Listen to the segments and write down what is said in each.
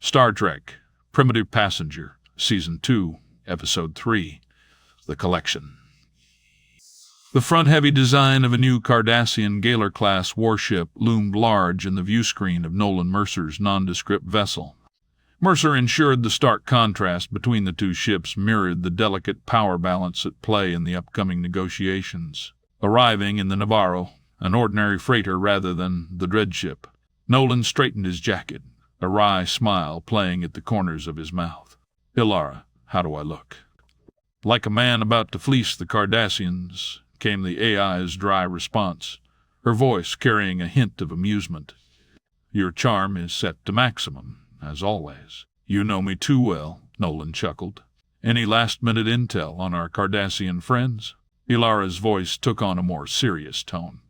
Star Trek, Primitive Passenger, Season 2, Episode 3, The Collection. The front-heavy design of a new Cardassian Galar-class warship loomed large in the viewscreen of Nolan Mercer's nondescript vessel. Mercer ensured the stark contrast between the two ships mirrored the delicate power balance at play in the upcoming negotiations. Arriving in the Navarro, an ordinary freighter rather than the dreadship, Nolan straightened his jacket, a wry smile playing at the corners of his mouth. "Ilara, how do I look?" "Like a man about to fleece the Cardassians," came the AI's dry response, her voice carrying a hint of amusement. "Your charm is set to maximum, as always." "You know me too well," Nolan chuckled. "Any last-minute intel on our Cardassian friends?" Ilara's voice took on a more serious tone.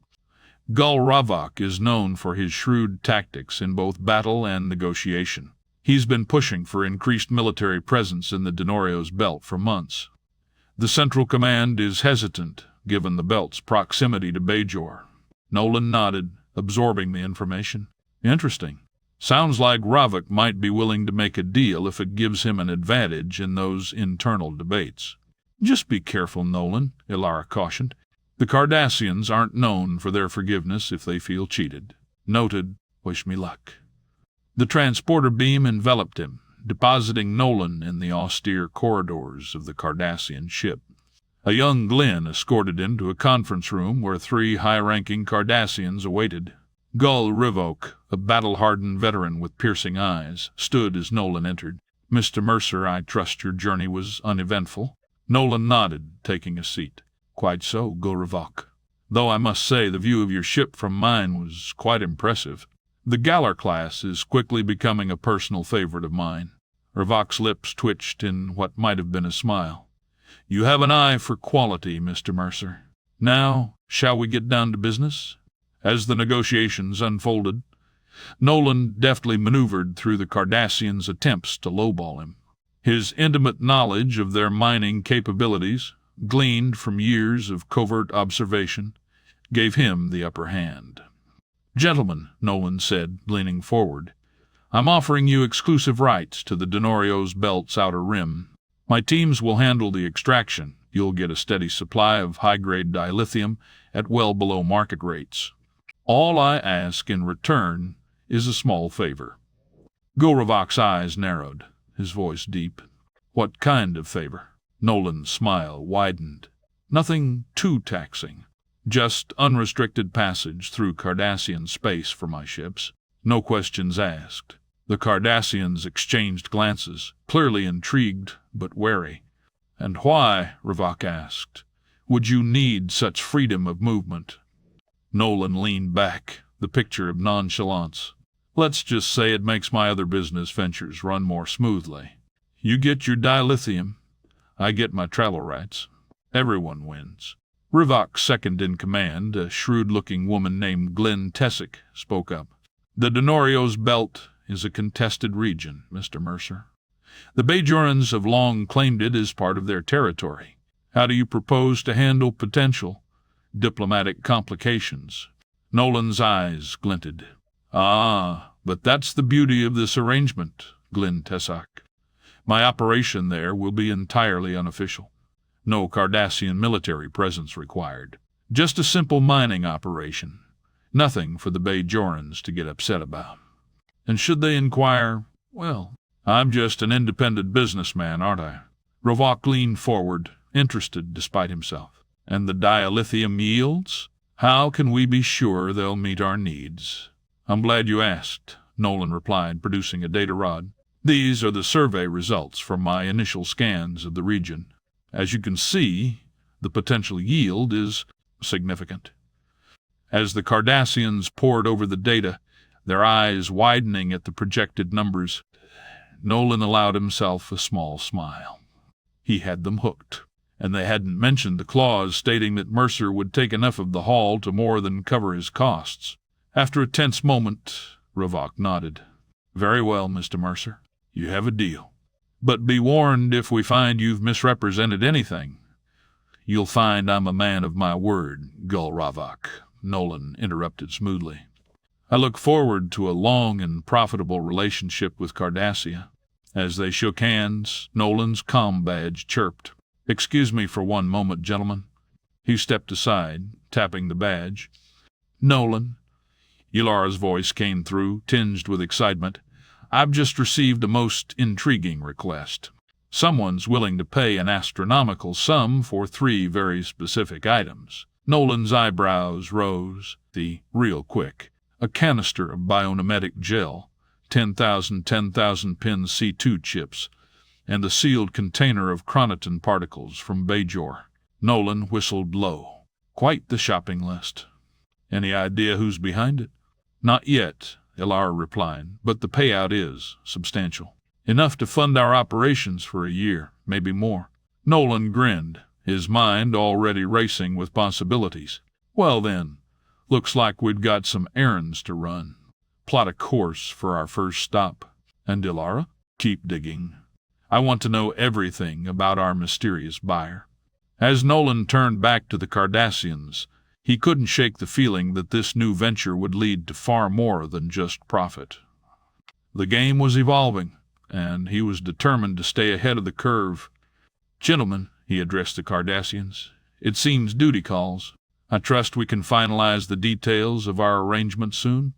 "Gul Ravok is known for his shrewd tactics in both battle and negotiation. He's been pushing for increased military presence in the Denorio's belt for months. The Central Command is hesitant, given the belt's proximity to Bajor." Nolan nodded, absorbing the information. "Interesting. Sounds like Ravok might be willing to make a deal if it gives him an advantage in those internal debates." "Just be careful, Nolan," Ilara cautioned. "The Cardassians aren't known for their forgiveness if they feel cheated." "Noted. Wish me luck." The transporter beam enveloped him, depositing Nolan in the austere corridors of the Cardassian ship. A young Glenn escorted him to a conference room where 3 high-ranking Cardassians awaited. Gul Rivok, a battle-hardened veteran with piercing eyes, stood as Nolan entered. "Mr. Mercer, I trust your journey was uneventful?" Nolan nodded, taking a seat. "Quite so, Gul Rivok. Though I must say the view of your ship from mine was quite impressive. The Galar class is quickly becoming a personal favorite of mine." Rivok's lips twitched in what might have been a smile. "You have an eye for quality, Mr. Mercer. Now, shall we get down to business?" As the negotiations unfolded, Nolan deftly maneuvered through the Cardassians' attempts to lowball him. His intimate knowledge of their mining capabilities, gleaned from years of covert observation, gave him the upper hand. "Gentlemen," Nolan said, leaning forward, "I'm offering you exclusive rights to the Denorio's belt's outer rim. My teams will handle the extraction. You'll get a steady supply of high-grade dilithium at well below market rates. All I ask in return is a small favor." Gul Rivok's eyes narrowed, his voice deep. "What kind of favor?" Nolan's smile widened. "Nothing too taxing. Just unrestricted passage through Cardassian space for my ships. No questions asked." The Cardassians exchanged glances, clearly intrigued but wary. "And why," Rivok asked, "would you need such freedom of movement?" Nolan leaned back, the picture of nonchalance. "Let's just say it makes my other business ventures run more smoothly. You get your dilithium, I get my travel rights. Everyone wins." Rivok's second-in-command, a shrewd-looking woman named Glenn Tessick, spoke up. "The Denorio's belt is a contested region, Mr. Mercer. The Bajorans have long claimed it as part of their territory. How do you propose to handle potential diplomatic complications?" Nolan's eyes glinted. "Ah, but that's the beauty of this arrangement, Glenn Tessick. My operation there will be entirely unofficial. No Cardassian military presence required. Just a simple mining operation. Nothing for the Bajorans to get upset about. And should they inquire, well, I'm just an independent businessman, aren't I?" Rivok leaned forward, interested despite himself. "And the dilithium yields? How can we be sure they'll meet our needs?" "I'm glad you asked," Nolan replied, producing a data rod. "These are the survey results from my initial scans of the region. As you can see, the potential yield is significant." As the Cardassians pored over the data, their eyes widening at the projected numbers, Nolan allowed himself a small smile. He had them hooked, and they hadn't mentioned the clause stating that Mercer would take enough of the haul to more than cover his costs. After a tense moment, Rivok nodded. "Very well, Mr. Mercer. You have a deal. But be warned if we find you've misrepresented anything." "You'll find I'm a man of my word, Gul Ravok," Nolan interrupted smoothly. I look forward to a long and profitable relationship with Cardassia." As they shook hands, Nolan's comm badge chirped. "Excuse me for one moment, gentlemen." He stepped aside, tapping the badge. "Nolan," Ilara's voice came through, tinged with excitement. "I've just received a most intriguing request. Someone's willing to pay an astronomical sum for 3 very specific items." Nolan's eyebrows rose. "The real quick. A canister of biomimetic gel, 10,000 pin C2 chips, and a sealed container of chronotin particles from Bajor." Nolan whistled low. "Quite the shopping list. Any idea who's behind it?" "Not yet," Ilara replied, "but the payout is substantial. Enough to fund our operations for a year, maybe more." Nolan grinned, his mind already racing with possibilities. "Well then, looks like we'd got some errands to run. Plot a course for our first stop. And Ilara, keep digging. I want to know everything about our mysterious buyer." As Nolan turned back to the Cardassians, he couldn't shake the feeling that this new venture would lead to far more than just profit. The game was evolving, and he was determined to stay ahead of the curve. "Gentlemen," he addressed the Cardassians, "it seems duty calls. I trust we can finalize the details of our arrangement soon?"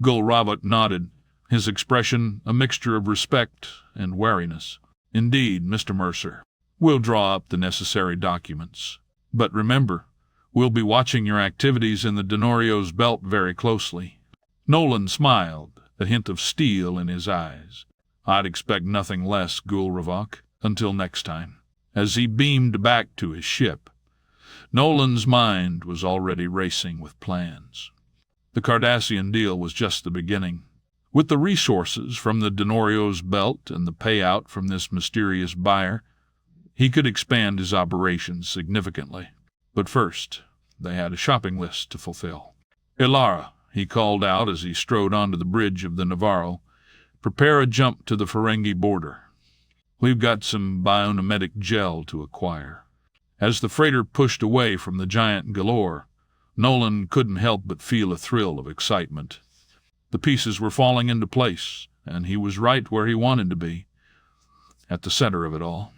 Gul Robert nodded, his expression a mixture of respect and wariness. "Indeed, Mr. Mercer. We'll draw up the necessary documents. But remember, we'll be watching your activities in the Denorio's belt very closely." Nolan smiled, a hint of steel in his eyes. "I'd expect nothing less, Gul Ravok. Until next time." As he beamed back to his ship, Nolan's mind was already racing with plans. The Cardassian deal was just the beginning. With the resources from the Denorio's belt and the payout from this mysterious buyer, he could expand his operations significantly. But first, they had a shopping list to fulfill. "Ilara," he called out as he strode onto the bridge of the Navarro, "prepare a jump to the Ferengi border. We've got some biomimetic gel to acquire." As the freighter pushed away from the giant Galore, Nolan couldn't help but feel a thrill of excitement. The pieces were falling into place, and he was right where he wanted to be, at the center of it all.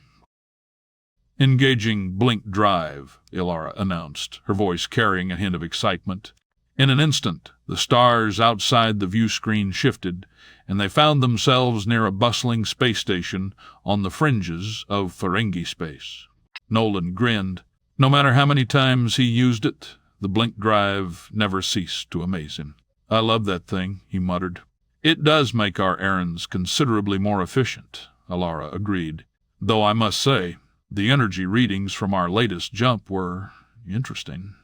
"Engaging blink drive," Ilara announced, her voice carrying a hint of excitement. In an instant, the stars outside the view screen shifted, and they found themselves near a bustling space station on the fringes of Ferengi space. Nolan grinned. No matter how many times he used it, the blink drive never ceased to amaze him. "I love that thing," he muttered. "It does make our errands considerably more efficient," Ilara agreed. "Though I must say, the energy readings from our latest jump were interesting.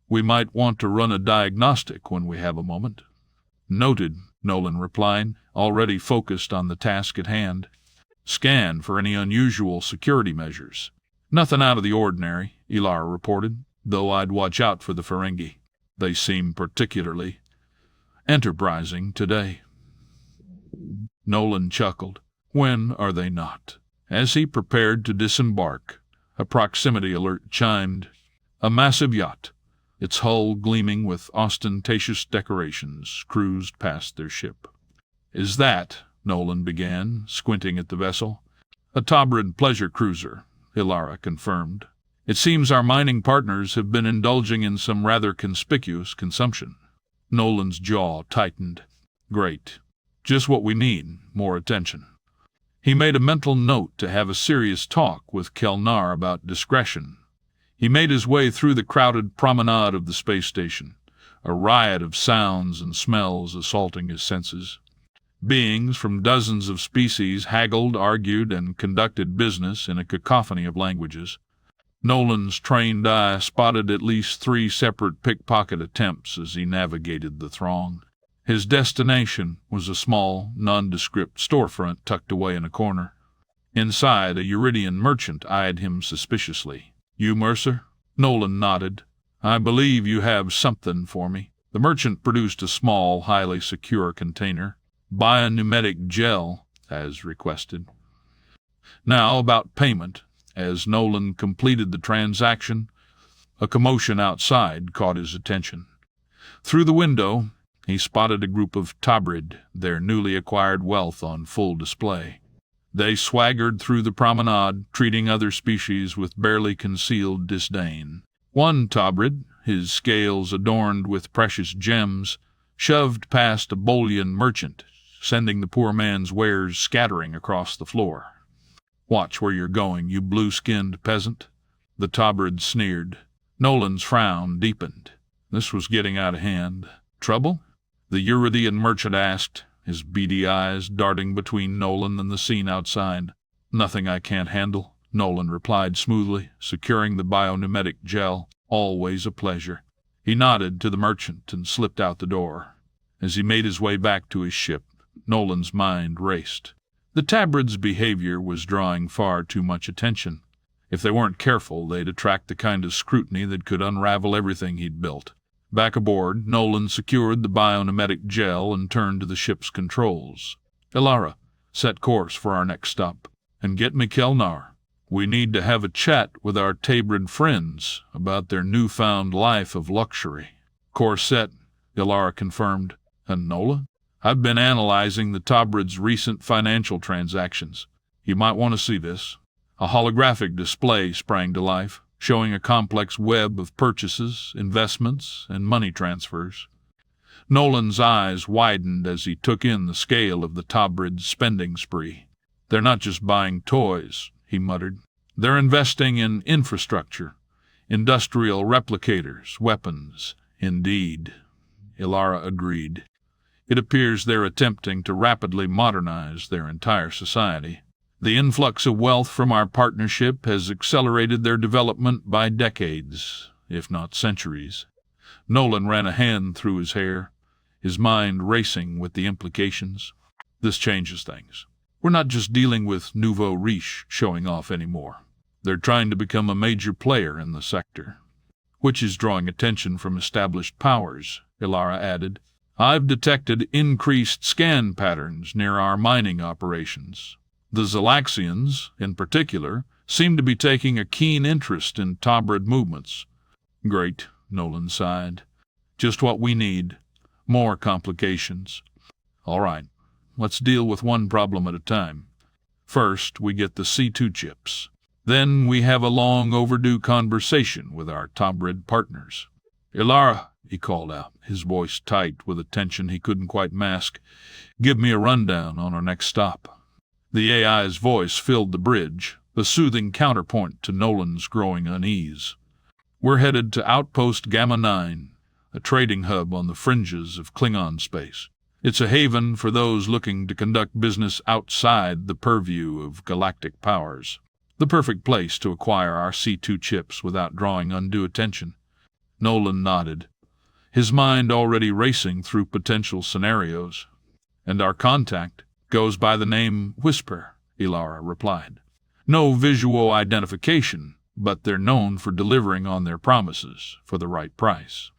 We might want to run a diagnostic when we have a moment." "Noted," Nolan replied, already focused on the task at hand. "Scan for any unusual security measures." "Nothing out of the ordinary," Ilara reported, "though I'd watch out for the Ferengi. They seem particularly enterprising today." Nolan chuckled. When are they not? As he prepared to disembark, a proximity alert chimed. A massive yacht, its hull gleaming with ostentatious decorations, cruised past their ship. "Is that," Nolan began, squinting at the vessel. "A Tobrid pleasure cruiser," Ilara confirmed. "It seems our mining partners have been indulging in some rather conspicuous consumption." Nolan's jaw tightened. "Great. Just what we need, more attention." He made a mental note to have a serious talk with Kelnar about discretion. He made his way through the crowded promenade of the space station, a riot of sounds and smells assaulting his senses. Beings from dozens of species haggled, argued, and conducted business in a cacophony of languages. Nolan's trained eye spotted at least 3 separate pickpocket attempts as he navigated the throng. His destination was a small, nondescript storefront tucked away in a corner. Inside, a Euridian merchant eyed him suspiciously. "You, Mercer?" Nolan nodded. "I believe you have something for me." The merchant produced a small, highly secure container. "Biomimetic gel," as requested. "Now about payment." As Nolan completed the transaction, a commotion outside caught his attention. Through the window, he spotted a group of Tabrid, their newly acquired wealth on full display. They swaggered through the promenade, treating other species with barely concealed disdain. One Tabrid, his scales adorned with precious gems, shoved past a bullion merchant, sending the poor man's wares scattering across the floor. "Watch where you're going, you blue-skinned peasant," the Tabrid sneered. Nolan's frown deepened. This was getting out of hand. "Trouble?" the Eurydian merchant asked, his beady eyes darting between Nolan and the scene outside. "Nothing I can't handle," Nolan replied smoothly, securing the biopneumatic gel. "Always a pleasure." He nodded to the merchant and slipped out the door. As he made his way back to his ship, Nolan's mind raced. The Tabrid's behavior was drawing far too much attention. If they weren't careful, they'd attract the kind of scrutiny that could unravel everything he'd built. Back aboard, Nolan secured the biopneumatic gel and turned to the ship's controls. "Ilara, set course for our next stop, and get me Kelnar. We need to have a chat with our Tabrid friends about their newfound life of luxury." "Course set," Ilara confirmed. "And Nola? I've been analyzing the Tabrid's recent financial transactions. You might want to see this." A holographic display sprang to life, showing a complex web of purchases, investments, and money transfers. Nolan's eyes widened as he took in the scale of the Tabrid's spending spree. "They're not just buying toys," he muttered. "They're investing in infrastructure, industrial replicators, weapons." "Indeed," Ilara agreed. "It appears they're attempting to rapidly modernize their entire society. The influx of wealth from our partnership has accelerated their development by decades, if not centuries." Nolan ran a hand through his hair, his mind racing with the implications. "This changes things. We're not just dealing with nouveau riche showing off anymore. They're trying to become a major player in the sector." "Which is drawing attention from established powers," Ilara added. "I've detected increased scan patterns near our mining operations. The Zalaxians, in particular, seem to be taking a keen interest in Tabrid movements." "Great," Nolan sighed. "Just what we need. More complications." "All right, let's deal with one problem at a time. First, we get the C2 chips. Then we have a long overdue conversation with our Tabrid partners." "Ilara," he called out, his voice tight with a tension he couldn't quite mask, "give me a rundown on our next stop." The AI's voice filled the bridge, the soothing counterpoint to Nolan's growing unease. "We're headed to Outpost Gamma 9, a trading hub on the fringes of Klingon space. It's a haven for those looking to conduct business outside the purview of galactic powers. The perfect place to acquire our C2 chips without drawing undue attention." Nolan nodded, his mind already racing through potential scenarios. "And our contact goes by the name Whisper," Ilara replied. "No visual identification, but they're known for delivering on their promises for the right price."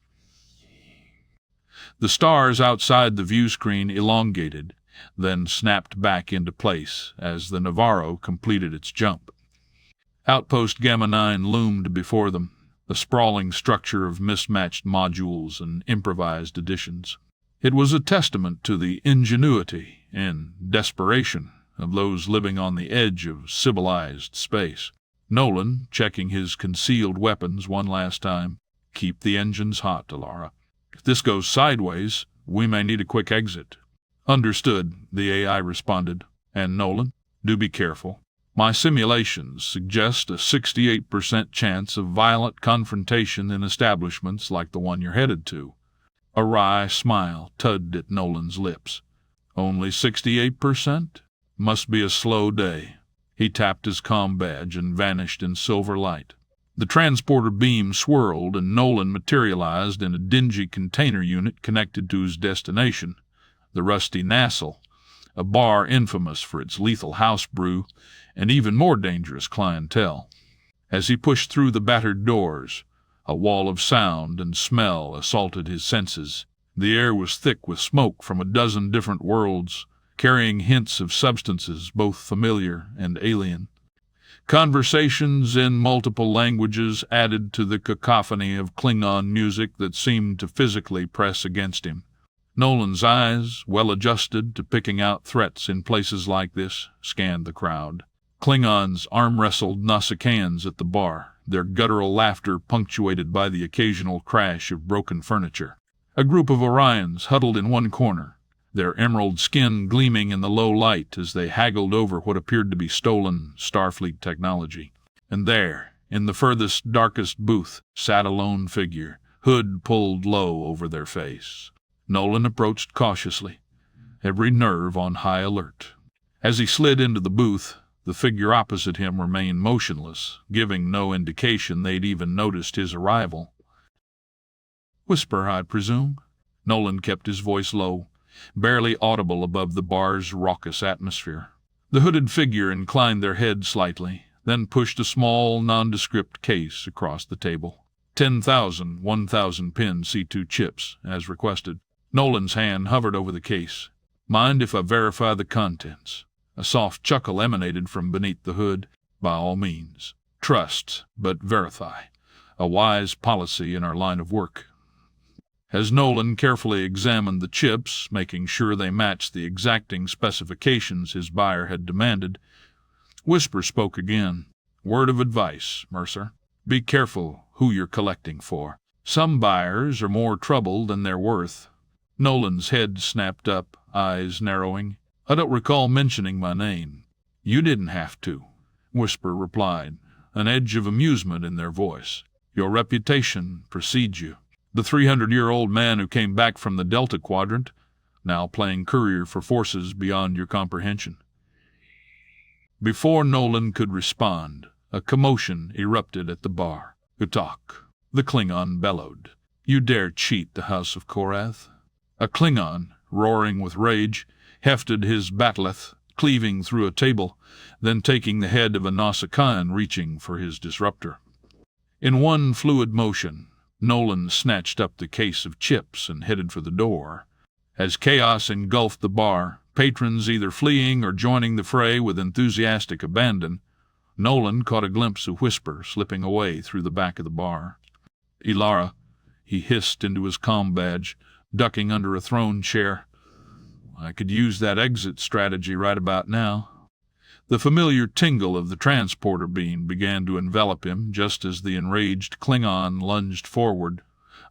The stars outside the view screen elongated, then snapped back into place as the Navarro completed its jump. Outpost Gamma 9 loomed before them, a sprawling structure of mismatched modules and improvised additions. It was a testament to the ingenuity and desperation of those living on the edge of civilized space. Nolan, checking his concealed weapons one last time. "Keep the engines hot, Ilara. If this goes sideways, we may need a quick exit." "Understood," the AI responded. "And Nolan, do be careful. My simulations suggest a 68% chance of violent confrontation in establishments like the one you're headed to." A wry smile tugged at Nolan's lips. "Only 68%? Must be a slow day." He tapped his comm badge and vanished in silver light. The transporter beam swirled, and Nolan materialized in a dingy container unit connected to his destination, the Rusty Nassel, a bar infamous for its lethal house brew and even more dangerous clientele. As he pushed through the battered doors, a wall of sound and smell assaulted his senses. The air was thick with smoke from a dozen different worlds, carrying hints of substances both familiar and alien. Conversations in multiple languages added to the cacophony of Klingon music that seemed to physically press against him. Nolan's eyes, well adjusted to picking out threats in places like this, scanned the crowd. Klingons arm-wrestled Nausicaans at the bar, their guttural laughter punctuated by the occasional crash of broken furniture. A group of Orions huddled in one corner, their emerald skin gleaming in the low light as they haggled over what appeared to be stolen Starfleet technology. And there, in the furthest, darkest booth, sat a lone figure, hood pulled low over their face. Nolan approached cautiously, every nerve on high alert. As he slid into the booth, the figure opposite him remained motionless, giving no indication they'd even noticed his arrival. "Whisper, I presume?" Nolan kept his voice low, barely audible above the bar's raucous atmosphere. The hooded figure inclined their head slightly, then pushed a small, nondescript case across the table. 10,000 1,000 pin C2 chips, as requested. Nolan's hand hovered over the case. "Mind if I verify the contents?" A soft chuckle emanated from beneath the hood. "By all means. Trust, but verify. A wise policy in our line of work." As Nolan carefully examined the chips, making sure they matched the exacting specifications his buyer had demanded, Whisper spoke again. "Word of advice, Mercer. Be careful who you're collecting for. Some buyers are more trouble than they're worth." Nolan's head snapped up, eyes narrowing. "I don't recall mentioning my name." "You didn't have to," Whisper replied, an edge of amusement in their voice. "Your reputation precedes you. The 300-year-old man who came back from the Delta Quadrant, now playing courier for forces beyond your comprehension." Before Nolan could respond, a commotion erupted at the bar. "Utak," the Klingon bellowed. "You dare cheat the House of Korath?" A Klingon, roaring with rage, hefted his bat'leth, cleaving through a table, then taking the head of a Nausicaan reaching for his disruptor. In one fluid motion, Nolan snatched up the case of chips and headed for the door. As chaos engulfed the bar, patrons either fleeing or joining the fray with enthusiastic abandon, Nolan caught a glimpse of Whisper slipping away through the back of the bar. "Ilara," he hissed into his comm badge, ducking under a throne chair. "I could use that exit strategy right about now." The familiar tingle of the transporter beam began to envelop him just as the enraged Klingon lunged forward,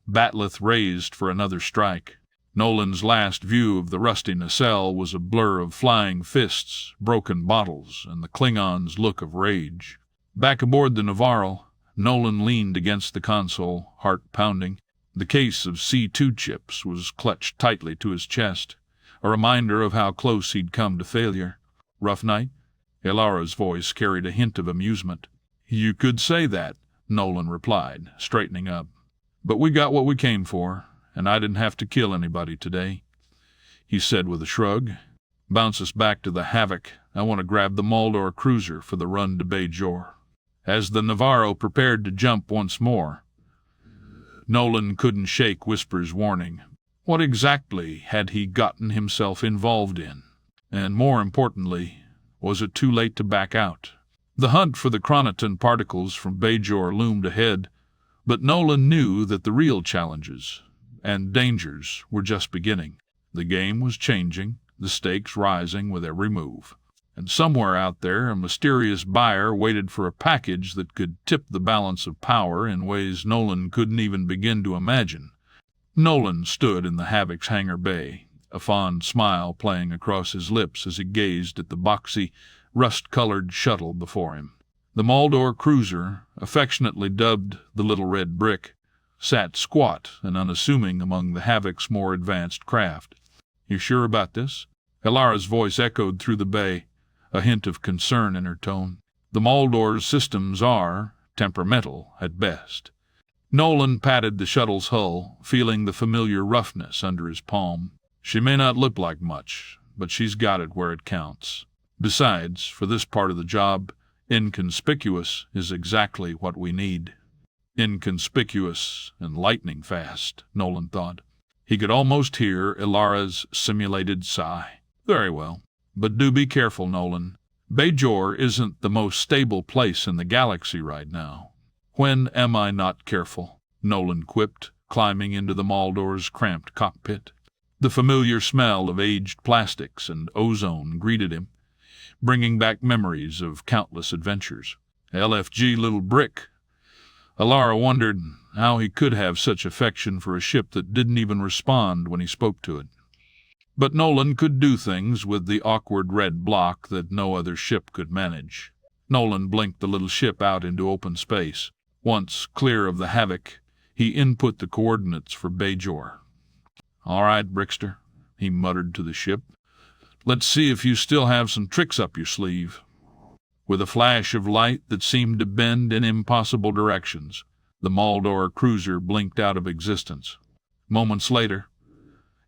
bat'leth raised for another strike. Nolan's last view of the rusty nacelle was a blur of flying fists, broken bottles, and the Klingon's look of rage. Back aboard the Navarro, Nolan leaned against the console, heart pounding. The case of C2 chips was clutched tightly to his chest, a reminder of how close he'd come to failure. "Rough night?" Ilara's voice carried a hint of amusement. "You could say that," Nolan replied, straightening up. "But we got what we came for, and I didn't have to kill anybody today," he said with a shrug. "Bounce us back to the Havoc. I want to grab the Maldor cruiser for the run to Bajor." As the Navarro prepared to jump once more, Nolan couldn't shake Whisper's warning. What exactly had he gotten himself involved in? And more importantly, was it too late to back out? The hunt for the chronoton particles from Bajor loomed ahead, but Nolan knew that the real challenges and dangers were just beginning. The game was changing, the stakes rising with every move. And somewhere out there, a mysterious buyer waited for a package that could tip the balance of power in ways Nolan couldn't even begin to imagine. Nolan stood in the Havoc's hangar bay, a fond smile playing across his lips as he gazed at the boxy, rust-colored shuttle before him. The Maldor cruiser, affectionately dubbed the Little Red Brick, sat squat and unassuming among the Havoc's more advanced craft. "You sure about this?" Ilara's voice echoed through the bay, a hint of concern in her tone. "The Maldor's systems are temperamental at best." Nolan patted the shuttle's hull, feeling the familiar roughness under his palm. "She may not look like much, but she's got it where it counts. Besides, for this part of the job, inconspicuous is exactly what we need." Inconspicuous and lightning fast, Nolan thought. He could almost hear Ilara's simulated sigh. "Very well. But do be careful, Nolan. Bajor isn't the most stable place in the galaxy right now." "When am I not careful?" Nolan quipped, climbing into the Maldor's cramped cockpit. The familiar smell of aged plastics and ozone greeted him, bringing back memories of countless adventures. LFG little brick. Alara wondered how he could have such affection for a ship that didn't even respond when he spoke to it. But Nolan could do things with the awkward red block that no other ship could manage. Nolan blinked the little ship out into open space. Once clear of the havoc, he input the coordinates for Bajor. "All right, Brickster," he muttered to the ship. "Let's see if you still have some tricks up your sleeve." With a flash of light that seemed to bend in impossible directions, the Maldor cruiser blinked out of existence. Moments later,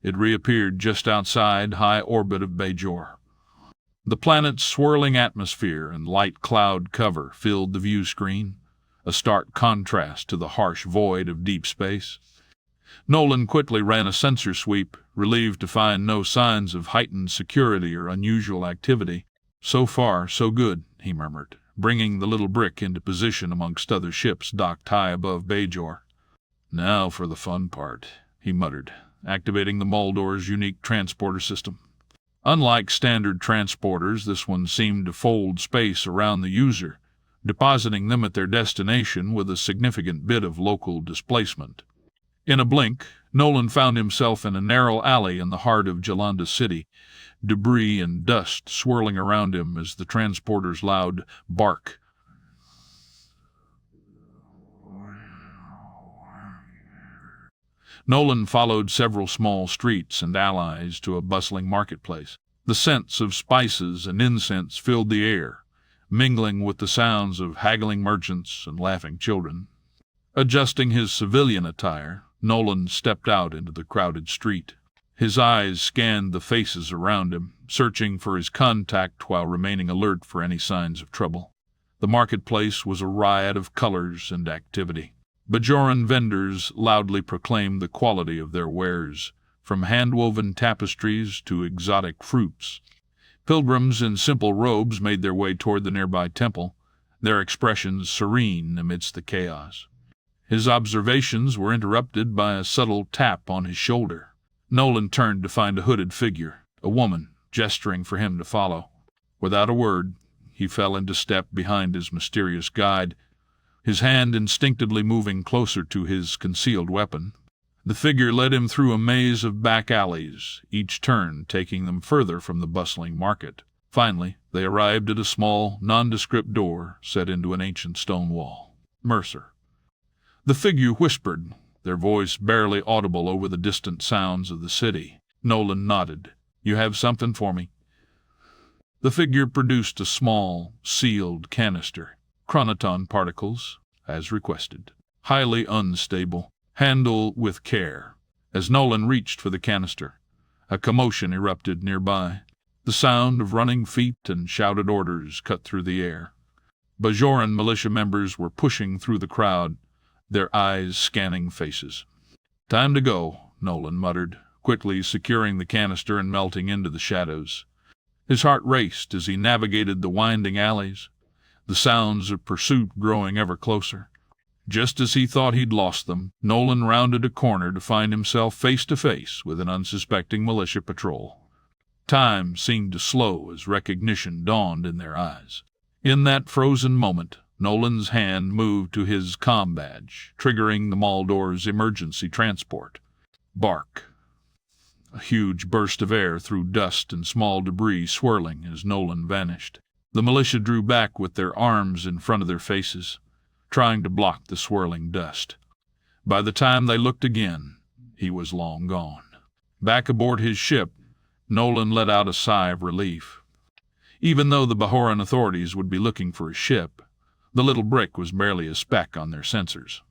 it reappeared just outside high orbit of Bajor. The planet's swirling atmosphere and light cloud cover filled the view screen, a stark contrast to the harsh void of deep space. Nolan quickly ran a sensor sweep, relieved to find no signs of heightened security or unusual activity. "So far, so good," he murmured, bringing the little brick into position amongst other ships docked high above Bajor. "Now for the fun part," he muttered, activating the Maldor's unique transporter system. Unlike standard transporters, this one seemed to fold space around the user, depositing them at their destination with a significant bit of local displacement. In a blink, Nolan found himself in a narrow alley in the heart of Jalanda City, debris and dust swirling around him as the transporter's loud bark Nolan followed several small streets and alleys to a bustling marketplace. The scents of spices and incense filled the air, mingling with the sounds of haggling merchants and laughing children. Adjusting his civilian attire, Nolan stepped out into the crowded street. His eyes scanned the faces around him, searching for his contact while remaining alert for any signs of trouble. The marketplace was a riot of colors and activity. Bajoran vendors loudly proclaimed the quality of their wares, from hand-woven tapestries to exotic fruits. Pilgrims in simple robes made their way toward the nearby temple, their expressions serene amidst the chaos. His observations were interrupted by a subtle tap on his shoulder. Nolan turned to find a hooded figure, a woman, gesturing for him to follow. Without a word, he fell into step behind his mysterious guide, his hand instinctively moving closer to his concealed weapon. The figure led him through a maze of back alleys, each turn taking them further from the bustling market. Finally, they arrived at a small, nondescript door set into an ancient stone wall. "Mercer." The figure whispered, their voice barely audible over the distant sounds of the city. Nolan nodded. "You have something for me?" The figure produced a small, sealed canister. Chronoton particles, as requested. Highly unstable. Handle with care. As Nolan reached for the canister, a commotion erupted nearby. The sound of running feet and shouted orders cut through the air. Bajoran militia members were pushing through the crowd, their eyes scanning faces. "Time to go," Nolan muttered, quickly securing the canister and melting into the shadows. His heart raced as he navigated the winding alleys, the sounds of pursuit growing ever closer. Just as he thought he'd lost them, Nolan rounded a corner to find himself face to face with an unsuspecting militia patrol. Time seemed to slow as recognition dawned in their eyes. In that frozen moment, Nolan's hand moved to his comm badge, triggering the Maldor's emergency transport. Bark. A huge burst of air through dust and small debris swirling as Nolan vanished. The militia drew back with their arms in front of their faces, trying to block the swirling dust. By the time they looked again, he was long gone. Back aboard his ship, Nolan let out a sigh of relief. Even though the Bajoran authorities would be looking for his ship, the little brick was barely a speck on their sensors.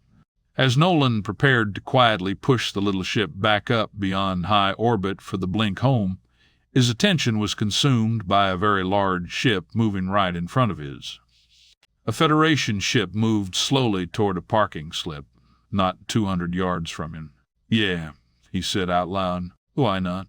As Nolan prepared to quietly push the little ship back up beyond high orbit for the blink home, his attention was consumed by a very large ship moving right in front of his. A Federation ship moved slowly toward a parking slip, not 200 yards from him. "Yeah," he said out loud. "Why not?"